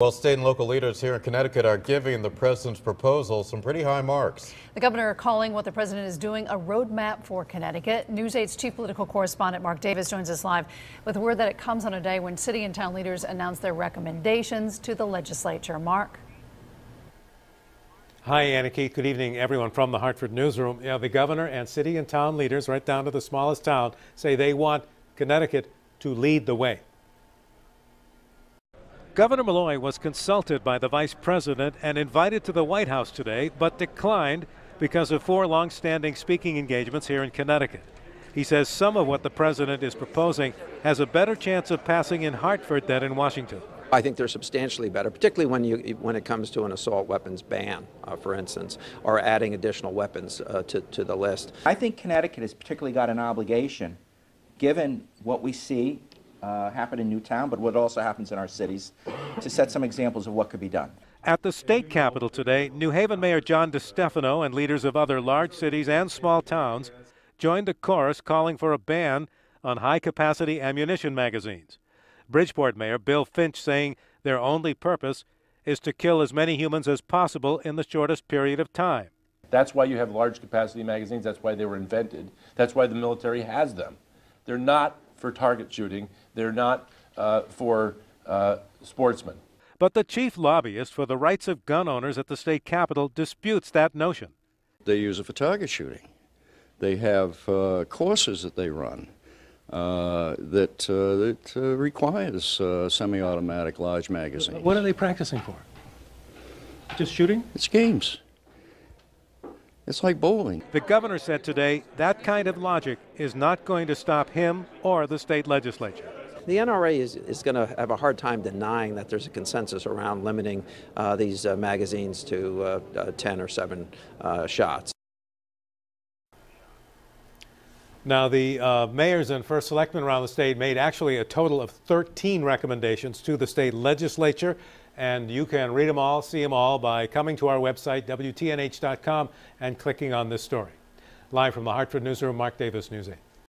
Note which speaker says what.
Speaker 1: Well, state and local leaders here in Connecticut are giving the president's proposal some pretty high marks.
Speaker 2: The governor calling what the president is doing a roadmap for Connecticut. News 8's chief political correspondent Mark Davis joins us live with word that it comes on a day when city and town leaders announce their recommendations to the legislature. Mark.
Speaker 3: Hi, Anna Keith. Good evening, everyone from the Hartford newsroom. Yeah, the governor and city and town leaders, right down to the smallest town, say they want Connecticut to lead the way. Governor Malloy was consulted by the vice president and invited to the White House today, but declined because of 4 long-standing speaking engagements here in Connecticut. He says some of what the president is proposing has a better chance of passing in Hartford than in Washington.
Speaker 4: I think they're substantially better, particularly when it comes to an assault weapons ban, for instance, or adding additional weapons to the list.
Speaker 5: I think Connecticut has particularly got an obligation, given what we see happen in Newtown, but what also happens in our cities, to set some examples of what could be done.
Speaker 3: At the state capitol today, New Haven Mayor John DeStefano and leaders of other large cities and small towns joined a chorus calling for a ban on high-capacity ammunition magazines. Bridgeport Mayor Bill Finch saying their only purpose is to kill as many humans as possible in the shortest period of time.
Speaker 6: That's why you have large-capacity magazines. That's why they were invented. That's why the military has them. They're not for target shooting. They're not for sportsmen.
Speaker 3: But the chief lobbyist for the rights of gun owners at the state capitol disputes that notion.
Speaker 7: They use it for target shooting. They have courses that they run that requires semi-automatic large magazines.
Speaker 3: What are they practicing for? Just shooting?
Speaker 7: It's games. It's like bowling.
Speaker 3: The governor said today that kind of logic is not going to stop him or the state legislature.
Speaker 4: The NRA is going to have a hard time denying that there's a consensus around limiting these magazines to 10 or 7 shots.
Speaker 3: Now, the mayors and first selectmen around the state made actually a total of 13 recommendations to the state legislature, and you can read them all, see them all by coming to our website, WTNH.com, and clicking on this story. Live from the Hartford newsroom, Mark Davis, News 8.